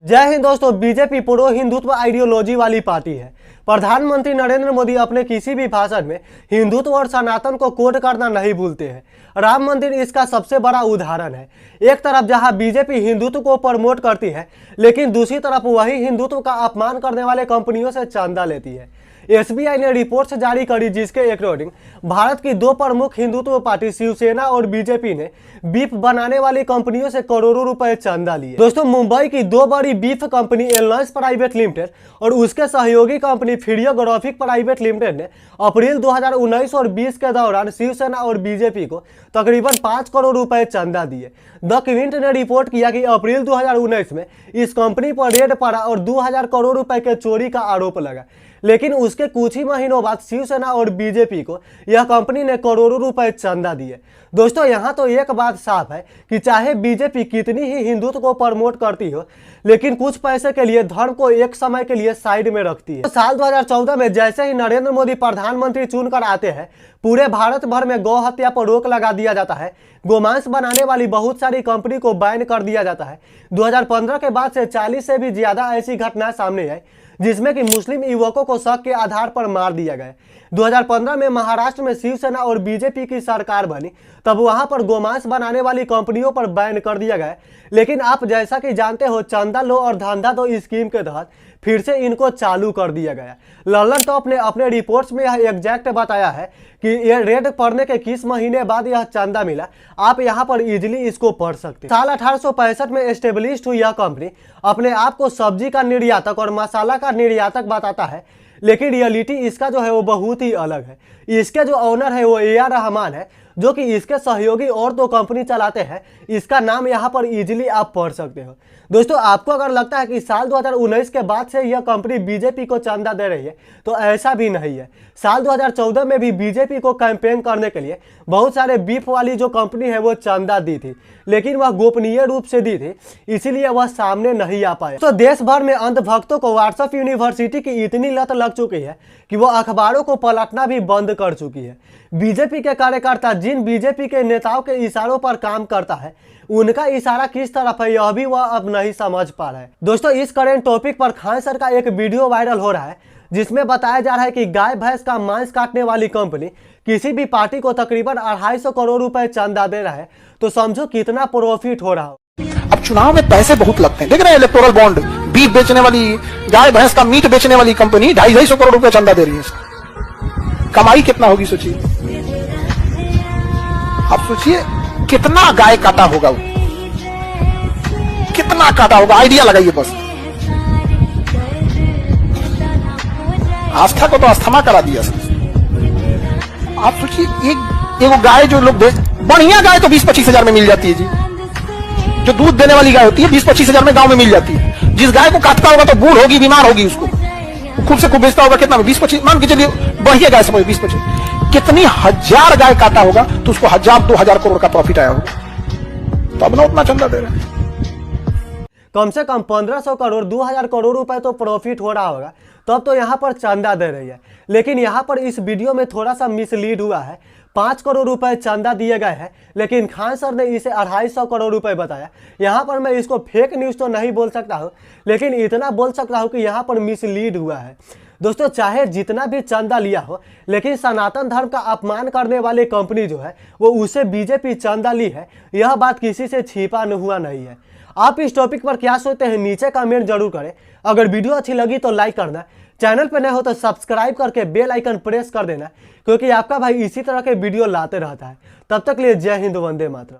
जय हिंद दोस्तों। BJP pro Hindutva ideology वाली पार्टी है। प्रधानमंत्री नरेंद्र मोदी अपने किसी भी भाषण में हिंदुत्व और सनातन को कोट करना नहीं भूलते हैं। राम मंदिर इसका सबसे बड़ा उदाहरण है। एक तरफ जहां बीजेपी हिंदुत्व को प्रमोट करती है, लेकिन दूसरी तरफ वही हिंदुत्व का अपमान करने वाले कंपनियों से चंदा लेती है। एसबीआई ने रिपोर्ट जारी करी, जिसके अकॉर्डिंग भारत की दो प्रमुख हिंदुत्व पार्टी शिवसेना और बीजेपी ने बीफ बनाने वाली कंपनियों से करोड़ों रुपए चंदा लिए। दोस्तों, मुंबई की दो बड़ी beef company Alliance Private Limited और उसके सहयोगी कंपनी फ्रियोग्राफिक प्राइवेट लिमिटेड ने अप्रैल 2019 और 20 के दौरान शिवसेना और बीजेपी को तकरीबन 5 करोड़ रुपए चंदा दिए। द क्विंट ने रिपोर्ट किया कि अप्रैल 2019 में इस कंपनी पर रेड पड़ा और 2000 करोड़ रुपए के चोरी का आरोप लगा, लेकिन उसके कुछ ही महीनों बाद शिवसेना और बीजेपी को यह कंपनी ने करोड़ों रुपए चंदा दिए। दोस्तों, यहां तो एक बात साफ है कि चाहे बीजेपी कितनी ही हिंदुत्व को प्रमोट करती हो, लेकिन कुछ पैसे के लिए धर्म को एक समय के लिए साइड में रखती है। तो साल 2014 में जैसे ही नरेंद्र मोदी प्रधानमंत्री चुनकर आते हैं, पूरे भारत भर में गौ हत्या पर रोक लगा दिया जाता है। गोमांस बनाने वाली बहुत सारी कंपनी को बैन कर दिया जाता है। 2015 के बाद से 40 से भी ज्यादा ऐसी घटनाएं सामने आई जिसमें कि मुस्लिम युवकों को शक के आधार पर मार दिया गया। 2015 में महाराष्ट्र में शिवसेना और बीजेपी की सरकार बनी, तब वहां पर गोमांस बनाने वाली कंपनियों पर बैन कर दिया गया। लेकिन आप जैसा कि जानते हो, चंदा लो और धंधा दो स्कीम के तहत फिर से इनको चालू कर दिया गया। लल्लन टॉप ने अपने रिपोर्ट्स में यह एग्जैक्ट बताया है कि ये रेड पड़ने के किस महीने बाद यह चंदा मिला। आप यहाँ पर इजिली इसको पढ़ सकते हैं। साल 1865 में एस्टेब्लिश्ड हुई यह कंपनी अपने आप को सब्जी का निर्यातक और मसाला का निर्यातक बताता है, लेकिन रियलिटी इसका जो है वो बहुत ही अलग है। इसके जो ओनर है वो ए आर रहमान है, जो कि इसके सहयोगी और दो कंपनी चलाते हैं। इसका नाम यहाँ पर इजीली आप पढ़ सकते हो। दोस्तों, आपको अगर लगता है कि साल 2019 के बाद से यह कंपनी बीजेपी को चंदा दे रही है, तो ऐसा भी नहीं है। साल 2014 में भी बीजेपी को कैंपेन करने के लिए बहुत सारे बीफ वाली जो कंपनी है वो चंदा दी थी, लेकिन वह गोपनीय रूप से दी थी, इसीलिए वह सामने नहीं आ पाए। तो देश भर में अंधभक्तों को व्हाट्सएप यूनिवर्सिटी की इतनी लत लग चुकी है कि वो अखबारों को पलटना भी बंद कर चुकी है। बीजेपी के कार्यकर्ता जिन बीजेपी के नेताओं के इशारों पर काम करता है, उनका इशारा किस तरफ है यह भी वह अब नहीं समझ पा रहा है। दोस्तों, इस करेंट टॉपिक पर खान सर का एक वीडियो वायरल हो रहा है, जिसमें बताया जा रहा है कि गाय भैंस का मांस काटने वाली कंपनी किसी भी पार्टी को तकरीबन 250 करोड़ रुपए चंदा दे रहा है, तो समझो कितना प्रॉफिट हो रहा हो। अब चुनाव में पैसे बहुत लगते हैं, देख रहे हैं इलेक्टोरल बॉन्ड, बीफ बेचने वाली, गाय भैंस का मीट बेचने वाली कंपनी 250 करोड़ रुपए चंदा दे रही है। कमाई कितना होगी सोचिए। अब सोचिए कितना गाय काटा होगा, वो कितना काटा होगा, आइडिया लगाइए बस। आस्था को तो अस्थमा करा दिया सर। आप सोचिए एक गाय जो लोग बढ़िया गाय तो 20-25 हजार में मिल जाती है जी, जो दूध देने वाली गाय होती है 20-25 हजार में गांव में मिल जाती है। जिस गाय को काटता होगा तो बूढ़ होगी, बीमार होगी, उसको खूब से खूब बेचता होगा, कितना 20-25 मान के चलिए, बढ़िया गाय समझ 20-25, कितनी हजार गाय काटा होगा तो उसको 1000-2000 करोड़ का प्रॉफिट आया होगा, तो अब ना उतना चंदा दे रहे हैं। कम से कम 1500 करोड़ 2000 करोड़ रुपए तो प्रॉफिट हो रहा होगा, तब तो यहाँ पर चंदा दे रही है। लेकिन यहाँ पर इस वीडियो में थोड़ा सा मिसलीड हुआ है। 5 करोड़ रुपए चंदा दिए गए हैं, लेकिन खान सर ने इसे 250 करोड़ रुपए बताया। यहाँ पर मैं इसको फेक न्यूज़ तो नहीं बोल सकता हूँ, लेकिन इतना बोल सकता हूँ कि यहाँ पर मिसलीड हुआ है। दोस्तों, चाहे जितना भी चंदा लिया हो, लेकिन सनातन धर्म का अपमान करने वाली कंपनी जो है वो उसे बीजेपी चंदा ली है, यह बात किसी से छिपा हुआ नहीं है। आप इस टॉपिक पर क्या सोचते हैं, नीचे कमेंट जरूर करें। अगर वीडियो अच्छी लगी तो लाइक करना, चैनल पर नए हो तो सब्सक्राइब करके बेल आइकन प्रेस कर देना, क्योंकि आपका भाई इसी तरह के वीडियो लाते रहता है। तब तक लिए जय हिंद, वंदे मातरम।